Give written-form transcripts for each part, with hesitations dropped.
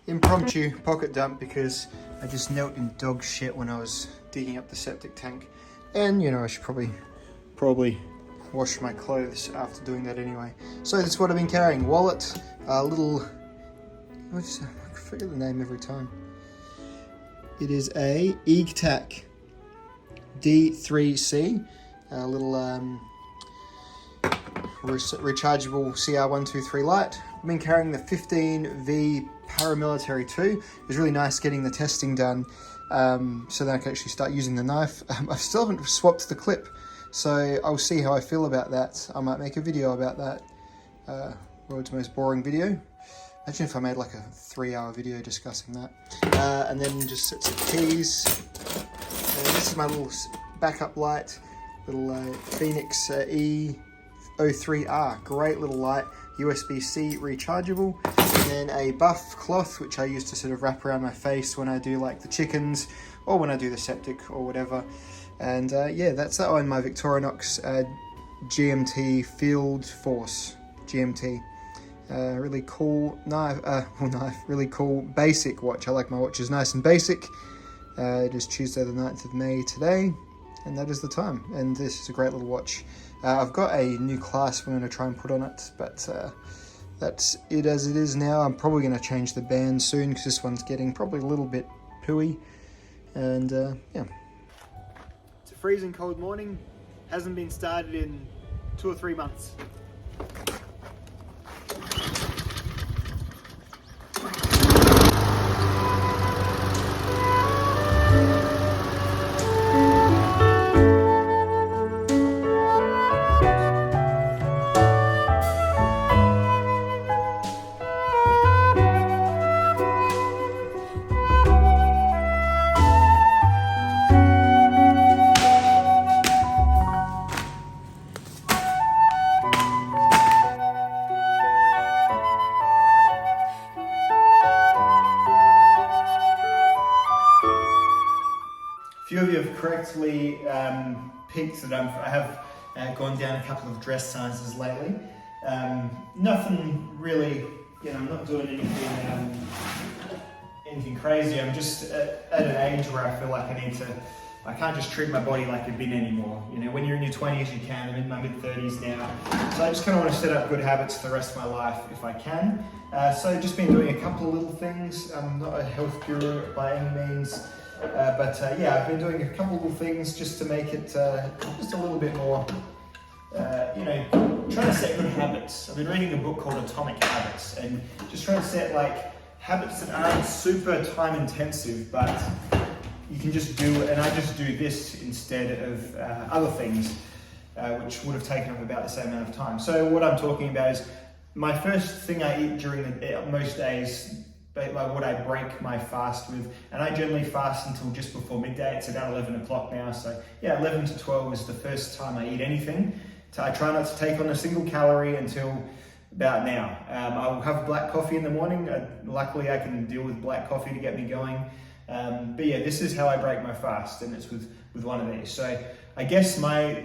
impromptu pocket dump because I just knelt in dog shit when I was digging up the septic tank. And, you know, I should probably wash my clothes after doing that anyway. So that's what I've been carrying. Wallet, a little, I forget the name every time. It is a EGTAC D3C, a little rechargeable CR123 light. I've been carrying the 15V Paramilitary 2. It was really nice getting the testing done so that I can actually start using the knife. I still haven't swapped the clip, so I'll see how I feel about that. I might make a video about that. World's most boring video. Imagine if I made like a 3-hour video discussing that. And then just sets of keys. And this is my little backup light, little Phoenix E03R. Great little light, USB-C rechargeable. And then a buff cloth, which I use to sort of wrap around my face when I do like the chickens or when I do the septic or whatever. And yeah, that's that one, my Victorinox GMT Field Force GMT. Really cool really cool basic watch. I like my watches nice and basic. It is Tuesday the 9th of May today, and that is the time. And this is a great little watch. I've got a new clasp I'm going to try and put on it, but that's it as it is now. I'm probably going to change the band soon because this one's getting probably a little bit pooey. And yeah. It's a freezing cold morning. Hasn't been started in 2 or 3 months. Few of you have correctly picked that I have gone down a couple of dress sizes lately. Nothing really, you know, I'm not doing anything crazy. I'm just at an age where I feel like I can't just treat my body like a bin anymore. You know, when you're in your 20s you can. I'm in my mid-30s now. So I just kind of want to set up good habits for the rest of my life if I can. So just been doing a couple of little things. I'm not a health guru by any means. But yeah, I've been doing a couple of little things just to make it just a little bit more, you know, trying to set good habits. I've been reading a book called Atomic Habits and just trying to set like habits that aren't super time intensive, but you can just do, and I just do this instead of other things, which would have taken up about the same amount of time. So what I'm talking about is my first thing I eat during most days, like what I break my fast with, and I generally fast until just before midday. It's about 11 o'clock now, so yeah, 11 to 12 is the first time I eat anything. So I try not to take on a single calorie until about now. I'll have black coffee in the morning. Luckily I can deal with black coffee to get me going. But yeah, this is how I break my fast, and it's with one of these. So I guess my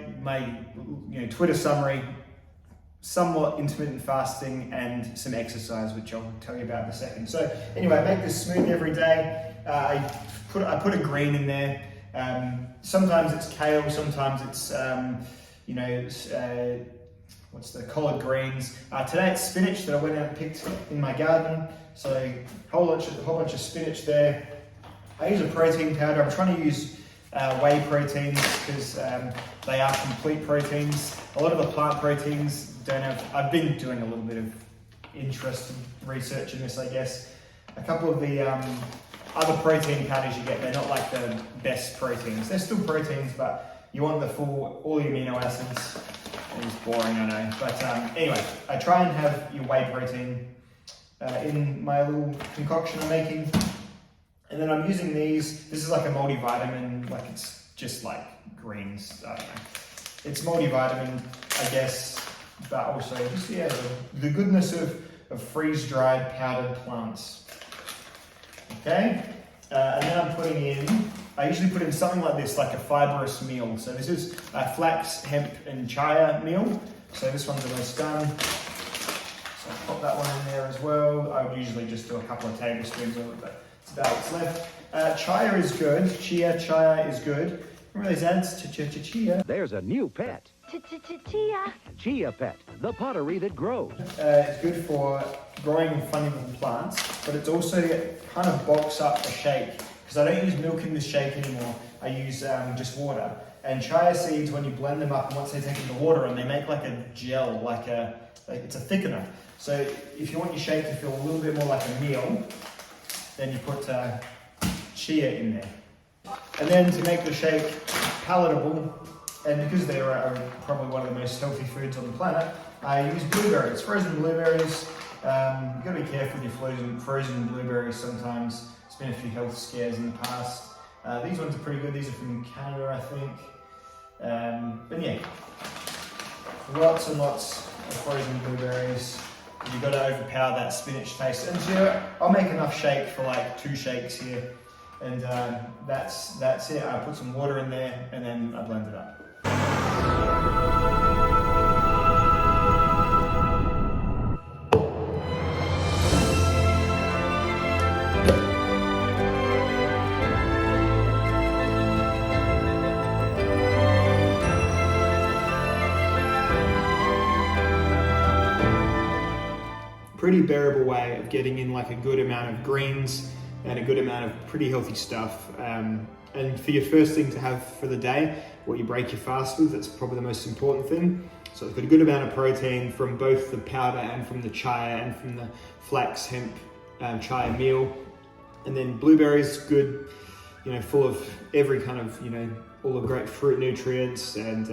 you know, Twitter summary: somewhat intermittent fasting and some exercise, which I'll tell you about in a second. So anyway, I make this smoothie every day. I put a green in there. Sometimes it's kale, sometimes it's you know, what's the collard greens. Today it's spinach that I went out and picked in my garden. So a whole bunch of spinach there. I use a protein powder. I'm trying to use whey proteins because they are complete proteins. A lot of the plant proteins don't have. I've been doing a little bit of interesting research in this, I guess. A couple of the other protein powders you get, they're not like the best proteins. They're still proteins, but you want the full, all the amino acids. It's boring, I know. But anyway, I try and have your whey protein in my little concoction I'm making. And then I'm using these. This is like a multivitamin, like it's just like greens, I don't know. It's multivitamin, I guess, but also just, yeah, the goodness of freeze-dried powdered plants. Okay, and then I'm putting in, I usually put in something like this, like a fibrous meal. So this is a flax, hemp, and chia meal. So this one's almost done. So pop that one in there as well. I would usually just do a couple of tablespoons of it, but it's about what's left. Chia is good. Chia is good. Remember those ads? Chia. There's a new pet. Chia. Chia Pet, the pottery that grows. It's good for growing funny little plants, but it's also kind of bulks up the shake. Because I don't use milk in this shake anymore. I use just water. And chia seeds, when you blend them up, and once they take into water, and they make like a gel, it's a thickener. So if you want your shake to feel a little bit more like a meal, then you put chia in there. And then to make the shake palatable, and because they are probably one of the most healthy foods on the planet, I use blueberries, frozen blueberries. You've got to be careful with your frozen blueberries sometimes. There's been a few health scares in the past. These ones are pretty good. These are from Canada, I think. But yeah, lots and lots of frozen blueberries. You've got to overpower that spinach taste. And so I'll make enough shake for like 2 shakes here. And that's it. I put some water in there and then I blend it up. Pretty bearable way of getting in like a good amount of greens and a good amount of pretty healthy stuff. And for your first thing to have for the day, what you break your fast with, that's probably the most important thing. So it's got a good amount of protein from both the powder and from the chia and from the flax hemp chia meal. And then blueberries, good, full of every kind of, all the great fruit nutrients. And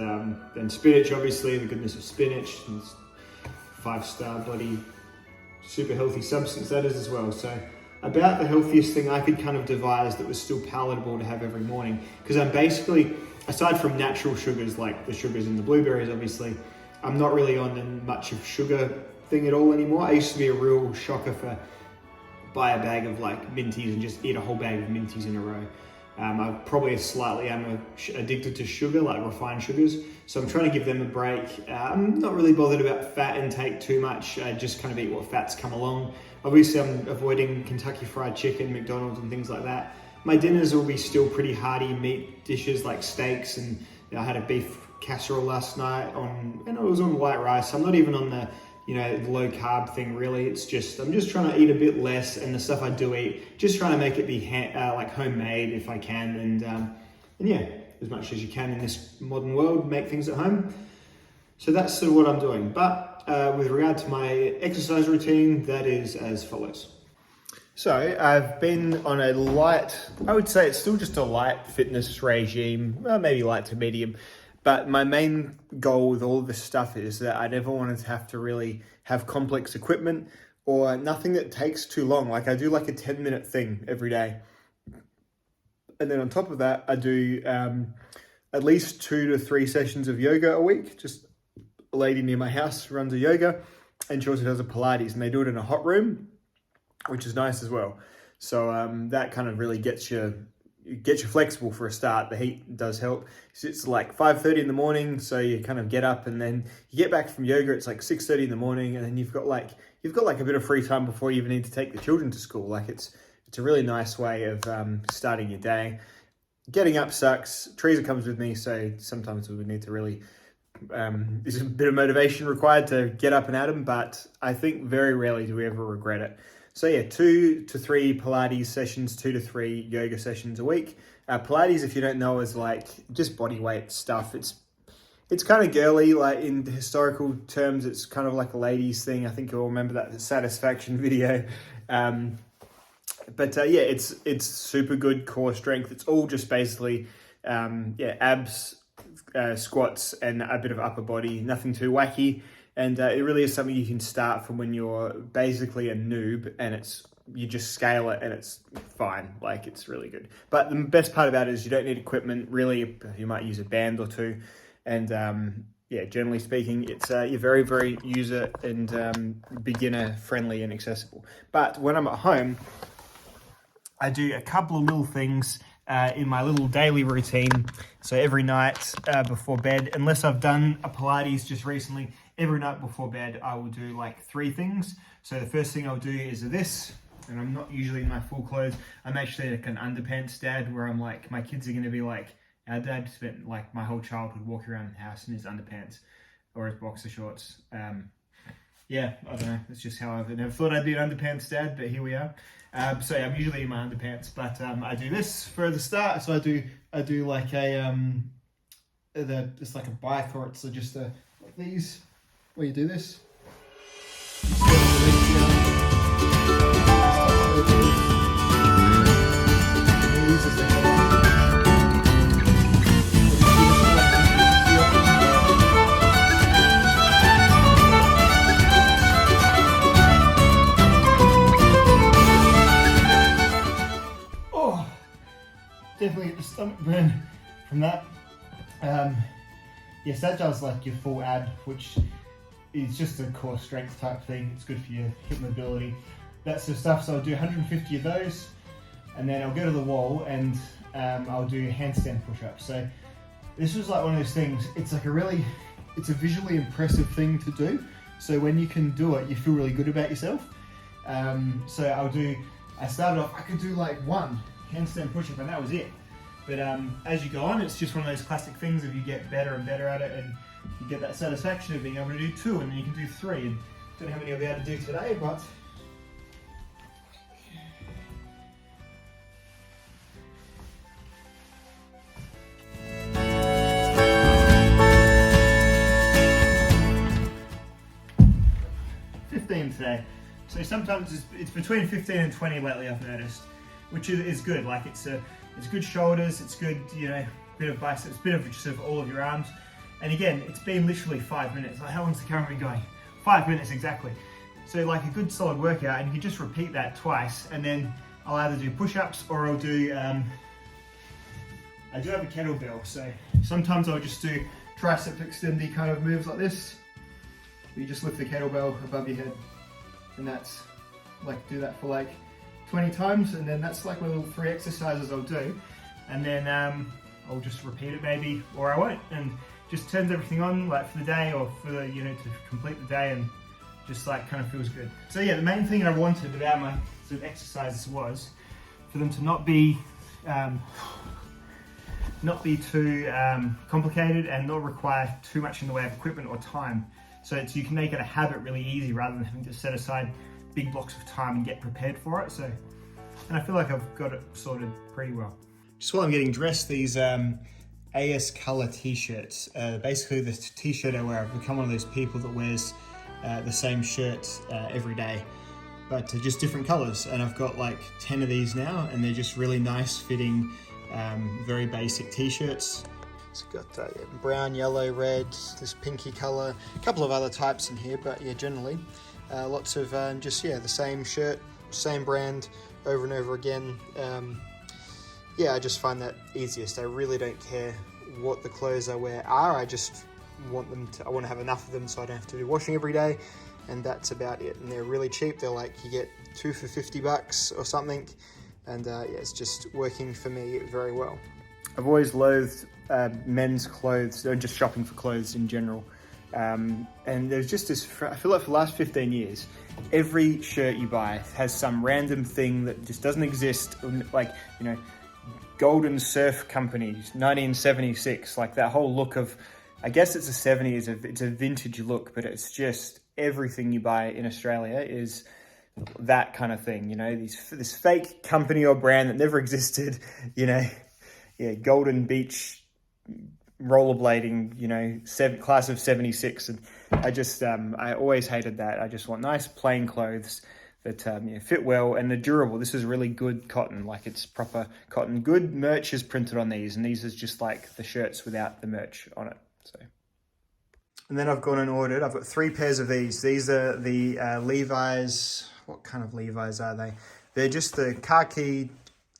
then spinach, obviously, the goodness of spinach. 5-star bloody super healthy substance that is as well. So about the healthiest thing I could kind of devise that was still palatable to have every morning, because I'm basically, aside from natural sugars like the sugars in the blueberries, obviously, I'm not really on much of sugar thing at all anymore. I used to be a real shocker for buy a bag of like minties and just eat a whole bag of minties in a row. I probably slightly am addicted to sugar, like refined sugars. So I'm trying to give them a break. I'm not really bothered about fat intake too much. I just kind of eat what fats come along. Obviously I'm avoiding Kentucky Fried Chicken, McDonald's and things like that. My dinners will be still pretty hearty meat dishes like steaks, and I had a beef casserole last night and it was on white rice. I'm not even on the low carb thing really. It's just, I'm just trying to eat a bit less, and the stuff I do eat, just trying to make it be like homemade if I can. And yeah, as much as you can in this modern world, make things at home. So that's sort of what I'm doing. But with regard to my exercise routine, that is as follows. So I've been on a light, I would say it's still just a light fitness regime, well, maybe light to medium. But my main goal with all of this stuff is that I never wanted to have to really have complex equipment or nothing that takes too long. Like I do like a 10-minute thing every day. And then on top of that, I do at least 2 to 3 sessions of yoga a week. Just a lady near my house runs a yoga, and she also does a Pilates, and they do it in a hot room, which is nice as well. So that kind of really gets you flexible for a start. The heat does help. It's like 5:30 in the morning, so you kind of get up, and then you get back from yoga. It's like 6:30 in the morning, and then you've got like a bit of free time before you even need to take the children to school. Like it's a really nice way of starting your day. Getting up sucks. Teresa comes with me, so sometimes we need to really. There's a bit of motivation required to get up and at 'em, but I think very rarely do we ever regret it. So yeah, 2 to 3 Pilates sessions, 2 to 3 yoga sessions a week. Pilates, if you don't know, is like just body weight stuff. It's kind of girly, like in historical terms, it's kind of like a ladies thing. I think you'll remember that Satisfaction video. But yeah, it's super good core strength. It's all just basically abs, squats, and a bit of upper body. Nothing too wacky. And it really is something you can start from when you're basically a noob, and you just scale it and it's fine. Like it's really good. But the best part about it is you don't need equipment really. You might use a band or two. And generally speaking, it's you're very, very user and beginner friendly and accessible. But when I'm at home, I do a couple of little things in my little daily routine. So every night before bed, unless I've done a Pilates just recently, every night before bed, I will do like 3 things. So the first thing I'll do is this, and I'm not usually in my full clothes. I'm actually like an underpants dad, where I'm like, my kids are going to be like, our dad spent like my whole childhood walking around the house in his underpants or his boxer shorts. Yeah, I don't know. It's just how I've never thought I'd be an underpants dad, but here we are. So yeah, I'm usually in my underpants, but I do this for the start. So I do like a it's like a bike, or it's just like these, where you do this. Oh, definitely get the stomach burn from that. Yes, that does like your full ab, which is just a core strength type thing. It's good for your hip mobility, that sort of stuff. So I'll do 150 of those, and then I'll go to the wall and I'll do handstand push-ups. So this was like one of those things, it's like it's a visually impressive thing to do. So when you can do it, you feel really good about yourself. So I started off, I could do like 1 handstand push-up and that was it. But as you go on, it's just one of those classic things of you get better and better at it, and you get that satisfaction of being able to do 2, and then you can do 3. And don't know how many I'll be able to do today, but today. So sometimes it's between 15 and 20 lately, I've noticed, which is good. Like it's good shoulders, it's good, you know, bit of biceps, bit of just of all of your arms. And again, it's been literally 5 minutes. Like, how long's the camera been going? 5 minutes exactly. So like a good solid workout, and you can just repeat that twice, and then I'll either do push-ups or I'll do, I do have a kettlebell, so sometimes I'll just do tricep extendy kind of moves like this. You just lift the kettlebell above your head, and that's like, do that for like 20 times, and then that's like my little 3 exercises I'll do, and then I'll just repeat it maybe, or I won't, and just turns everything on like for the day, or for the, you know, to complete the day, and just like kind of feels good. So yeah, the main thing I wanted about my sort of exercises was for them to not be too complicated and not require too much in the way of equipment or time. So you can make it a habit really easy rather than having to set aside big blocks of time and get prepared for it. So, and I feel like I've got it sorted pretty well. Just while I'm getting dressed, these AS Color t-shirts, basically the t-shirt I wear, I've become one of those people that wears the same shirt every day, but just different colors. And I've got like 10 of these now, and they're just really nice fitting, very basic t-shirts. It's got brown, yellow, red, this pinky color, a couple of other types in here, but yeah, generally lots of just, yeah, the same shirt, same brand over and over again. Yeah, I just find that easiest. I really don't care what the clothes I wear are. I just want I want to have enough of them so I don't have to do washing every day, and that's about it. And they're really cheap. They're like, you get 2 for $50 or something, and yeah, it's just working for me very well. I've always loathed men's clothes, or just shopping for clothes in general. And there's just this, I feel like for the last 15 years, every shirt you buy has some random thing that just doesn't exist. Like, you know, Golden Surf Company, 1976, like that whole look of, I guess it's a 70s, it's a vintage look, but it's just everything you buy in Australia is that kind of thing, you know, this fake company or brand that never existed, you know. Yeah, Golden Beach rollerblading, you know, class of 76. And I just, I always hated that. I just want nice plain clothes that you know, fit well and are durable. This is really good cotton, like it's proper cotton. Good merch is printed on these, and these is just like the shirts without the merch on it. So, and then I've gone and ordered, I've got 3 pairs of these. These are the Levi's. What kind of Levi's are they? They're just the khaki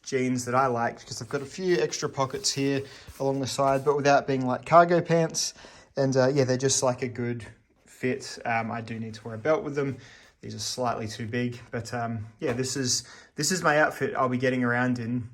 jeans that I like, because I've got a few extra pockets here along the side, but without being like cargo pants. And yeah, they're just like a good fit. I do need to wear a belt with them. These are slightly too big, but yeah, this is my outfit I'll be getting around in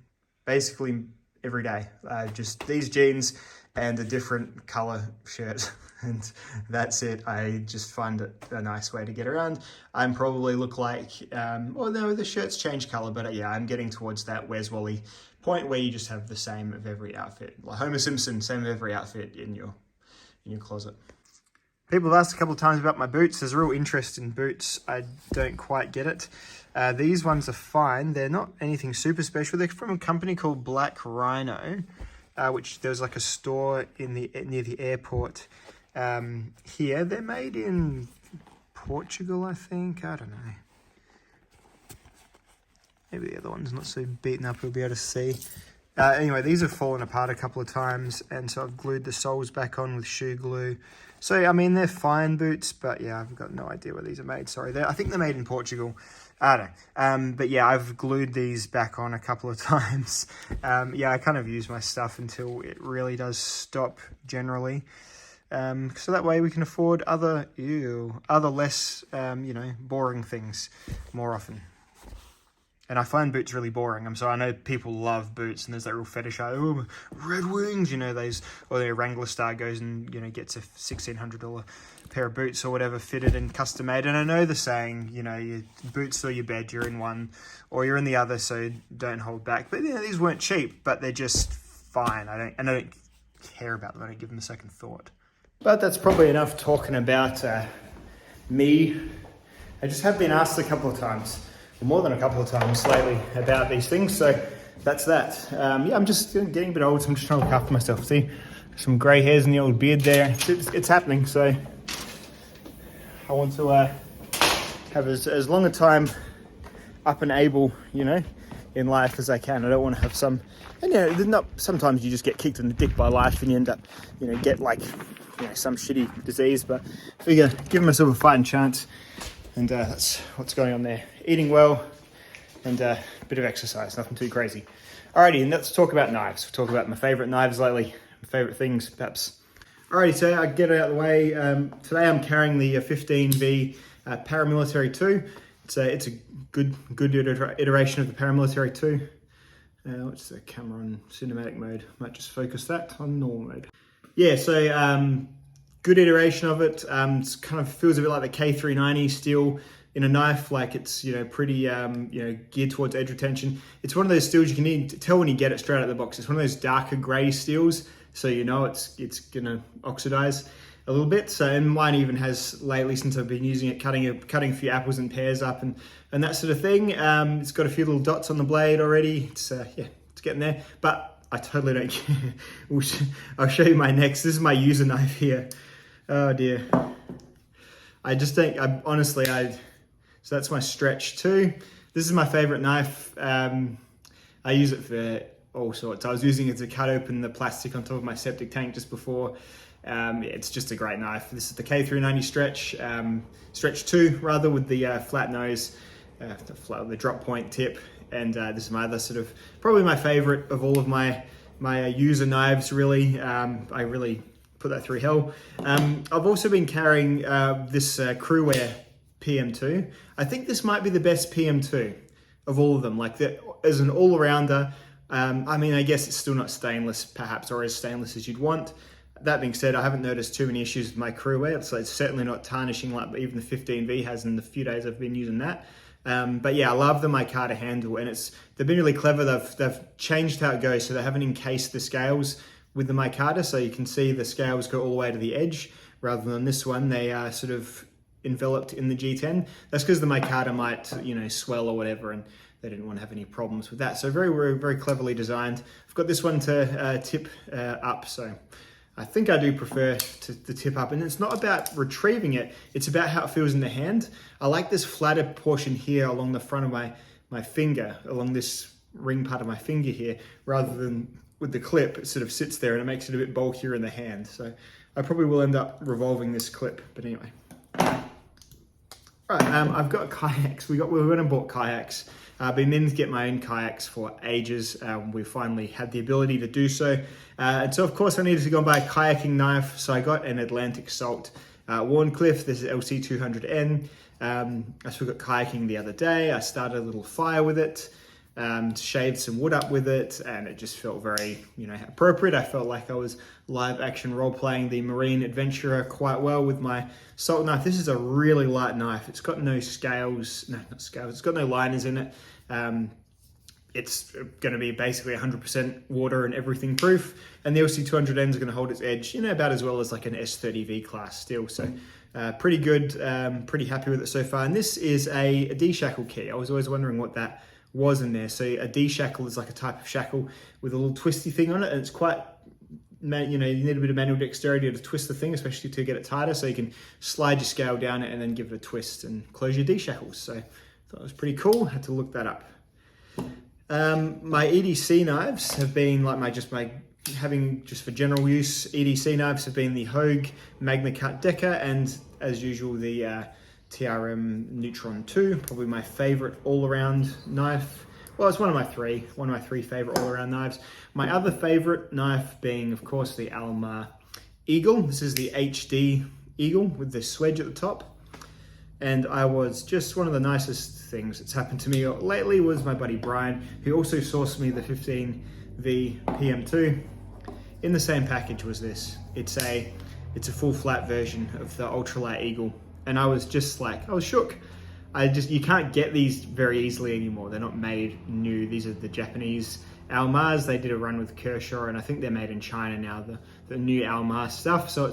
basically every day. Just these jeans and a different color shirt. And that's it. I just find it a nice way to get around. I'm probably look like, well, no, the shirts change color, but yeah, I'm getting towards that Where's Wally point where you just have the same of every outfit. Like Homer Simpson, same of every outfit in your closet. People have asked a couple of times about my boots. There's a real interest in boots. I don't quite get it. These ones are fine. They're not anything super special. They're from a company called Black Rhino, which there's like a store in near the airport here. They're made in Portugal, I think. I don't know. Maybe the other one's not so beaten up, we'll be able to see. Anyway, these have fallen apart a couple of times, and so I've glued the soles back on with shoe glue. So, I mean, they're fine boots, but yeah, I've got no idea where these are made. Sorry, I think they're made in Portugal. I don't know. But yeah, I've glued these back on a couple of times. Yeah, I kind of use my stuff until it really does stop generally. So that way we can afford other less, boring things more often. And I find boots really boring. I know people love boots, and there's that real fetish. Oh, Red Wings, those, or their Wrangler Star goes and, gets a $1,600 pair of boots or whatever fitted and custom made. And I know the saying, your boots or your bed, you're in one or you're in the other, so don't hold back. But these weren't cheap, but they're just fine. I don't care about them. I don't give them a second thought. But that's probably enough talking about me. I just have been asked a couple of times, more than a couple of times lately, about these things, so that's that. Yeah, I'm just getting a bit old, so I'm just trying to look after myself. See, some grey hairs in the old beard there. It's happening, so I want to have as long a time up and able, in life as I can. I don't want to have some, and sometimes you just get kicked in the dick by life and you end up, get like, some shitty disease, but I figure give myself a fighting chance. And that's what's going on there. Eating well and a bit of exercise, nothing too crazy. Alrighty, and let's talk about knives. We'll talk about my favourite knives lately, my favourite things, perhaps. Alrighty, so I get it out of the way. Today I'm carrying the 15V Paramilitary 2. It's a good iteration of the Paramilitary 2. What's the camera on cinematic mode? Might just focus that on normal mode. Yeah, so good iteration of it. It kind of feels a bit like the K390 steel in a knife, like it's pretty geared towards edge retention. It's one of those steels you can tell when you get it straight out of the box. It's one of those darker grey steels, so it's gonna oxidize a little bit. So, and mine even has lately, since I've been using it, cutting a few apples and pears up and that sort of thing. It's got a few little dots on the blade already. It's getting there, but I totally don't care. I'll show you my next. This is my user knife here. Oh dear. I just think, so that's my Stretch 2. This is my favorite knife. I use it for all sorts. I was using it to cut open the plastic on top of my septic tank just before. It's just a great knife. This is the K390 Stretch 2 rather, with the flat nose, the drop point tip. And this is my other sort of, probably my favorite of all of my user knives, really. I really put that through hell. I've also been carrying this Crewwear PM2. I think this might be the best PM2 of all of them. Like, as an all-rounder, I guess it's still not stainless, perhaps, or as stainless as you'd want. That being said, I haven't noticed too many issues with my Crewwear, so it's certainly not tarnishing like even the 15V has in the few days I've been using that. But yeah, I love the micarta handle, and they've been really clever. They've changed how it goes, so they haven't encased the scales with the micarta, so you can see the scales go all the way to the edge, rather than this one, they are sort of enveloped in the G10. That's because the micarta might, swell or whatever, and they didn't want to have any problems with that. So very, very, very cleverly designed. I've got this one to tip up, so I think I do prefer the tip up. And it's not about retrieving it, it's about how it feels in the hand. I like this flatter portion here along the front of my finger, along this ring part of my finger here, rather than with the clip. It sort of sits there and it makes it a bit bulkier in the hand. So I probably will end up revolving this clip, but anyway. Right, I've got kayaks. We went and bought kayaks. I've been meaning to get my own kayaks for ages. We finally had the ability to do so. And so of course I needed to go and buy a kayaking knife. So I got an Atlantic Salt Warncliffe. This is LC200N. I still got kayaking the other day. I started a little fire with it. shaved some wood up with it, and it just felt very, appropriate. I felt like I was live action role playing the marine adventurer quite well with my salt knife. This is a really light knife. It's got no scales, no, not scales, it's got no liners in it. It's going to be basically 100% water and everything proof, and the LC200N is going to hold its edge, about as well as like an S30V class steel. So pretty good, pretty happy with it so far. And this is a D-shackle key. I was always wondering what that was in there. So a D-shackle is like a type of shackle with a little twisty thing on it, and it's quite, you need a bit of manual dexterity to twist the thing, especially to get it tighter, so you can slide your scale down it and then give it a twist and close your D-shackles. So I thought it was pretty cool. Had to look that up. My EDC knives have been like having just for general use. EDC knives have been the Hogue Magna Cut Deca, and as usual the TRM Neutron 2, probably my favorite all-around knife. Well, it's one of my three favorite all-around knives. My other favorite knife being, of course, the Alma Eagle. This is the HD Eagle with the swedge at the top. And I was just, one of the nicest things that's happened to me lately was my buddy Brian, who also sourced me the 15V PM2. In the same package was this. It's a full flat version of the ultralight Eagle. And I was just like, I was shook. You can't get these very easily anymore. They're not made new. These are the Japanese Almas. They did a run with Kershaw, and I think they're made in China now, the new Alma stuff. So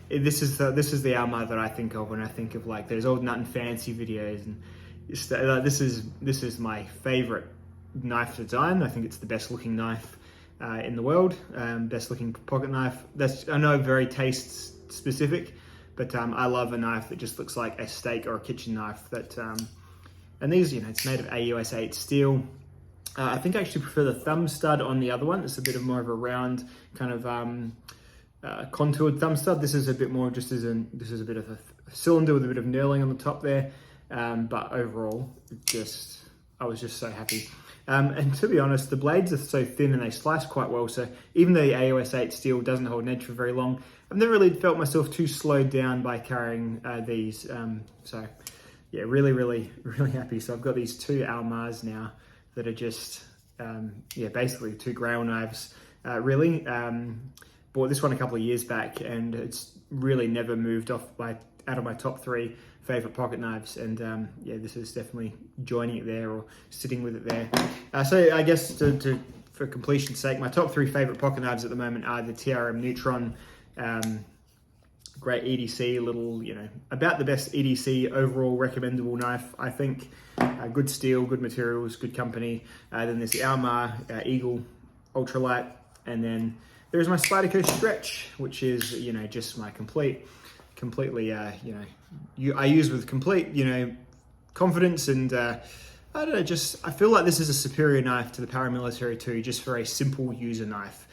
this is the Alma that I think of when I think of like those old nut and fancy videos, and this is my favorite knife design. I think it's the best looking knife in the world, best looking pocket knife. That's, I know, very taste specific, but I love a knife that just looks like a steak or a kitchen knife. And these, it's made of AUS 8 steel. I think I actually prefer the thumb stud on the other one. It's a bit more of a round kind of contoured thumb stud. This is a bit more this is a bit of a cylinder with a bit of knurling on the top there. But overall, I was just so happy. And to be honest, the blades are so thin and they slice quite well. So even though the AOS 8 steel doesn't hold an edge for very long, I've never really felt myself too slowed down by carrying these. So yeah, really, really, really happy. So I've got these two Almas now that are just, basically two grail knives, really. Bought this one a couple of years back, and it's really never moved out of my top three favorite pocket knives. And this is definitely joining it there, or sitting with it there. So I guess for completion's sake, my top three favorite pocket knives at the moment are the TRM Neutron, great EDC, little, about the best EDC overall recommendable knife, I think. Good steel, good materials, good company. Then there's the Alma Eagle Ultralight, and then there's my Spyderco Stretch, which is, just my completely, I use with complete, confidence, and I don't know, I feel like this is a superior knife to the Paramilitary 2, just for a simple user knife.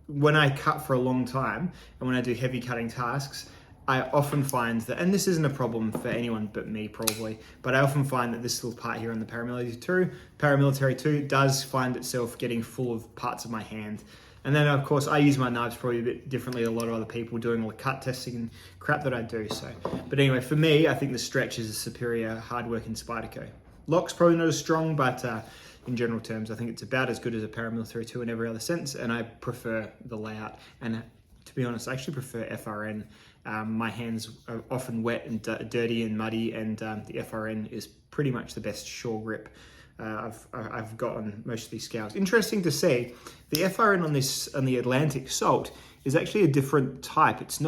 When I cut for a long time, and when I do heavy cutting tasks, I often find that, and this isn't a problem for anyone but me probably, but I often find that this little part here on the Paramilitary 2 does find itself getting full of parts of my hand. And then, of course, I use my knives probably a bit differently than a lot of other people, doing all the cut testing and crap that I do. But anyway, for me, I think the Stretch is a superior hard-working Spyderco. Lock's probably not as strong, but in general terms, I think it's about as good as a Paramilitary 2 in every other sense, and I prefer the layout. And to be honest, I actually prefer FRN. My hands are often wet and dirty and muddy, and the FRN is pretty much the best shore grip I've got on most of these scales. Interesting to see, the FRN on the Atlantic Salt is actually a different type. It's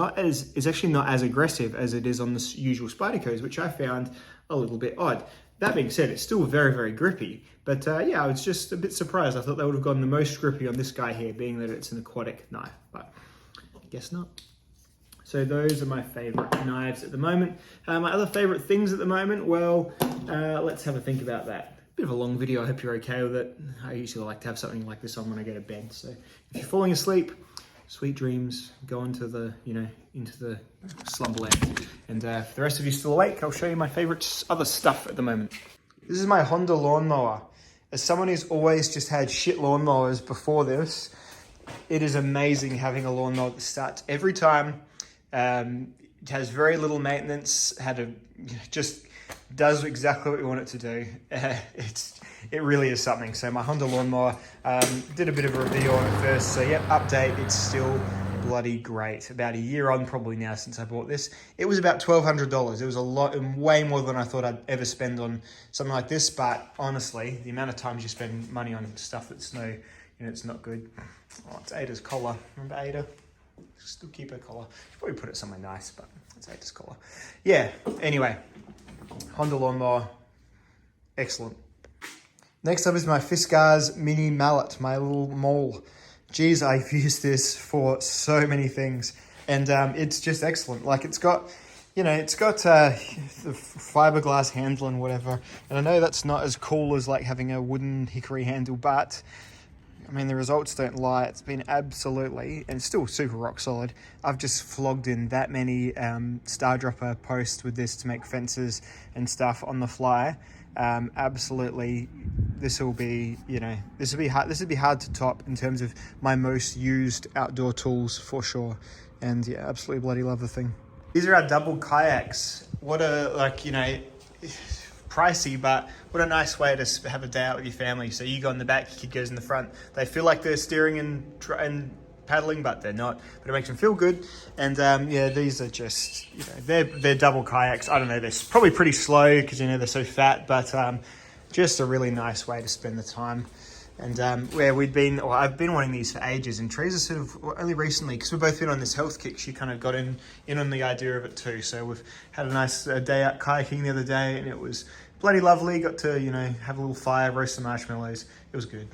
actually not as aggressive as it is on the usual Spydercos, which I found a little bit odd. That being said, it's still very, very grippy. But I was just a bit surprised. I thought they would have gone the most grippy on this guy here, being that it's an aquatic knife, but I guess not. So those are my favorite knives at the moment. My other favorite things at the moment, well, let's have a think about that. Bit of a long video, I hope you're okay with it. I usually like to have something like this on when I go to bed. So if you're falling asleep, sweet dreams, go into the slumberland. And for the rest of you still awake, I'll show you my favorite other stuff at the moment. This is my Honda lawnmower. As someone who's always just had shit lawnmowers before this, it is amazing having a lawnmower that starts every time. It has very little maintenance, does exactly what we want it to do. It really is something. So my Honda lawnmower, did a bit of a review on it first. So yep, update, it's still bloody great. About a year on probably now since I bought this. It was about $1,200. It was a lot, way more than I thought I'd ever spend on something like this. But honestly, the amount of times you spend money on stuff that's it's not good. Oh, it's Ada's collar. Remember Ada? Still keep her collar. Should probably put it somewhere nice, but it's Ada's collar. Yeah, anyway, Honda lawnmower, excellent. Next up is my Fiskars mini mallet, my little maul. Geez, I've used this for so many things, and it's just excellent. Like it's got the fiberglass handle and whatever, and I know that's not as cool as like having a wooden hickory handle, but I mean, the results don't lie. It's been absolutely, and still super rock solid. I've just flogged in that many Star Dropper posts with this to make fences and stuff on the fly. Absolutely, this will be hard to top in terms of my most used outdoor tools for sure. And yeah, absolutely bloody love the thing. These are our double kayaks. What a pricey, but what a nice way to have a day out with your family. So you go in the back, your kid goes in the front. They feel like they're steering and paddling, but they're not. But it makes them feel good. And yeah, these are just, they're double kayaks. I don't know, they're probably pretty slow because they're so fat, but just a really nice way to spend the time. And I've been wanting these for ages, and Teresa sort of only recently, because we've both been on this health kick, she kind of got in on the idea of it too. So we've had a nice day out kayaking the other day, and it was bloody lovely. Got to have a little fire, roast some marshmallows. It was good.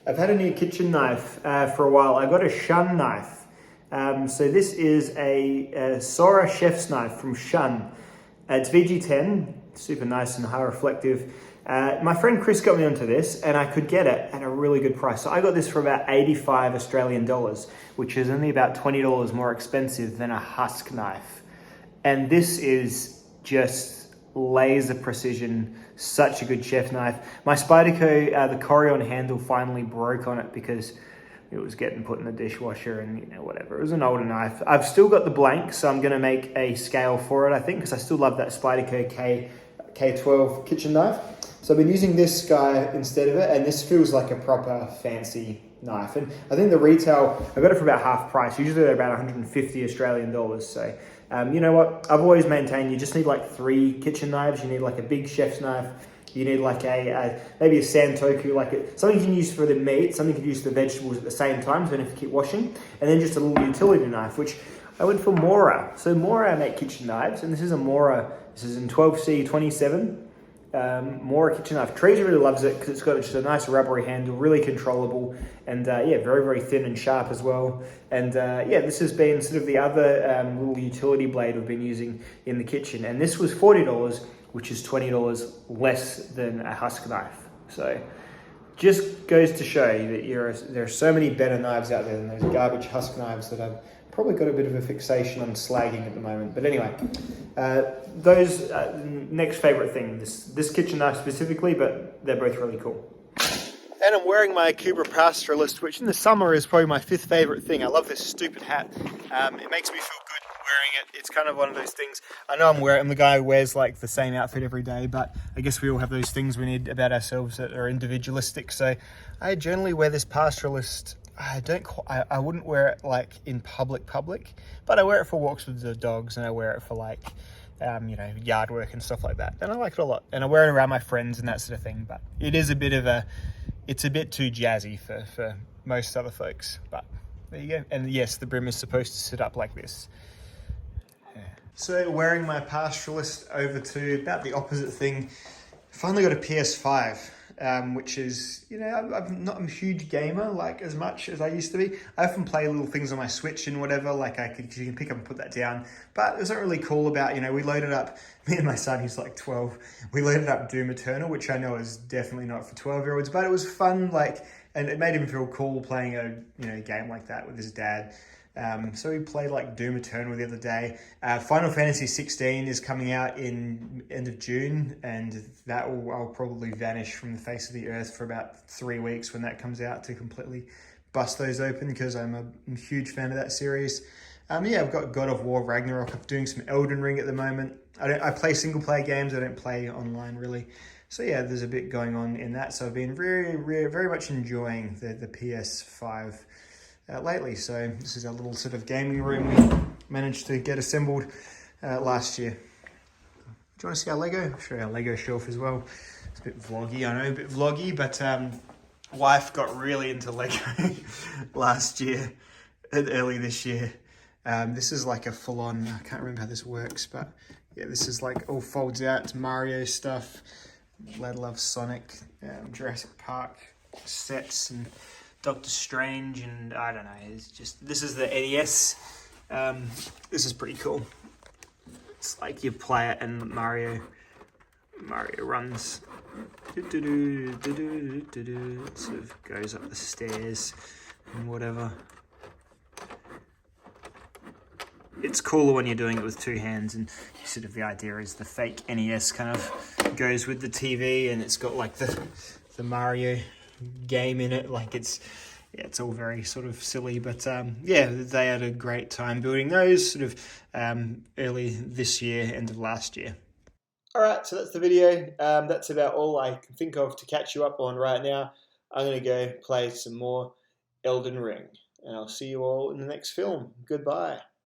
I've had a new kitchen knife for a while. I got a Shun knife. So this is a Sora chef's knife from Shun. It's VG10, super nice and high reflective. My friend Chris got me onto this, and I could get it at a really good price. So I got this for about 85 Australian dollars, which is only about $20 more expensive than a Husk knife. And this is just laser precision, such a good chef knife. My Spyderco, the Corian handle finally broke on it because it was getting put in the dishwasher and whatever. It was an older knife. I've still got the blank, so I'm going to make a scale for it, I think, because I still love that Spyderco K12 kitchen knife. So I've been using this guy instead of it, and this feels like a proper fancy knife. And I think the retail, I got it for about half price. Usually they're about 150 Australian dollars. So you know what? I've always maintained you just need like 3 kitchen knives. You need like a big chef's knife. You need like maybe a Santoku, something you can use for the meat, something you can use for the vegetables at the same time, so you don't have to keep washing. And then just a little utility knife, which I went for Mora. So Mora make kitchen knives, and this is a Mora. This is in 12C27. Mora kitchen knife. Teresa really loves it because it's got just a nice rubbery handle, really controllable, and yeah, very, very thin and sharp as well. And yeah, this has been sort of the other little utility blade we've been using in the kitchen. And this was $40, which is $20 less than a Husk knife. So just goes to show you that there are so many better knives out there than those garbage Husk knives that I've probably got a bit of a fixation on slagging at the moment. But anyway, those next favorite thing, this kitchen knife specifically, but they're both really cool. And I'm wearing my Cobra Pastoralist, which in the summer is probably my 5th favorite thing. I love this stupid hat. It makes me feel good wearing it. It's kind of one of those things. I know I'm the guy who wears like the same outfit every day, but I guess we all have those things we need about ourselves that are individualistic. So I generally wear this Pastoralist. I wouldn't wear it like in public, but I wear it for walks with the dogs, and I wear it for like, yard work and stuff like that. And I like it a lot. And I wear it around my friends and that sort of thing, but it is it's a bit too jazzy for most other folks, but there you go. And yes, the brim is supposed to sit up like this. Yeah. So wearing my Pastoralist over to about the opposite thing, finally got a PS5. Which is, I'm not a huge gamer like as much as I used to be. I often play little things on my Switch and whatever, you can pick up and put that down. But it was not really cool about, we loaded up, me and my son, he's like 12, we loaded up Doom Eternal, which I know is definitely not for 12-year-olds, but it was fun, and it made him feel cool playing a game like that with his dad. So we played like Doom Eternal the other day. Final Fantasy 16 is coming out in end of June, and I'll probably vanish from the face of the earth for about 3 weeks when that comes out to completely bust those open, because I'm a huge fan of that series. Yeah, I've got God of War Ragnarok. I'm doing some Elden Ring at the moment. I play single player games. I don't play online really. So yeah, there's a bit going on in that. So I've been very much enjoying the PS5 lately. So this is a little sort of gaming room we managed to get assembled last year. Do you want to see our Lego? I'll show you our Lego shelf as well. It's a bit vloggy, I know, a bit vloggy, but wife got really into Lego last year and early this year. This is like a full-on, I can't remember how this works, but yeah, this is like all folds out. It's Mario stuff. Lad loves Sonic, Jurassic Park sets, and Doctor Strange, and I don't know. It's just, this is the NES. This is pretty cool. It's like you play it and Mario runs. It sort of goes up the stairs and whatever. It's cooler when you're doing it with two hands, and sort of the idea is the fake NES kind of goes with the TV, and it's got like the Mario game in it. Like it's all very sort of silly, but yeah, they had a great time building those sort of early this year, end of last year. All right, so that's the video. That's about all I can think of to catch you up on right now. I'm going to go play some more Elden Ring, and I'll see you all in the next film. Goodbye.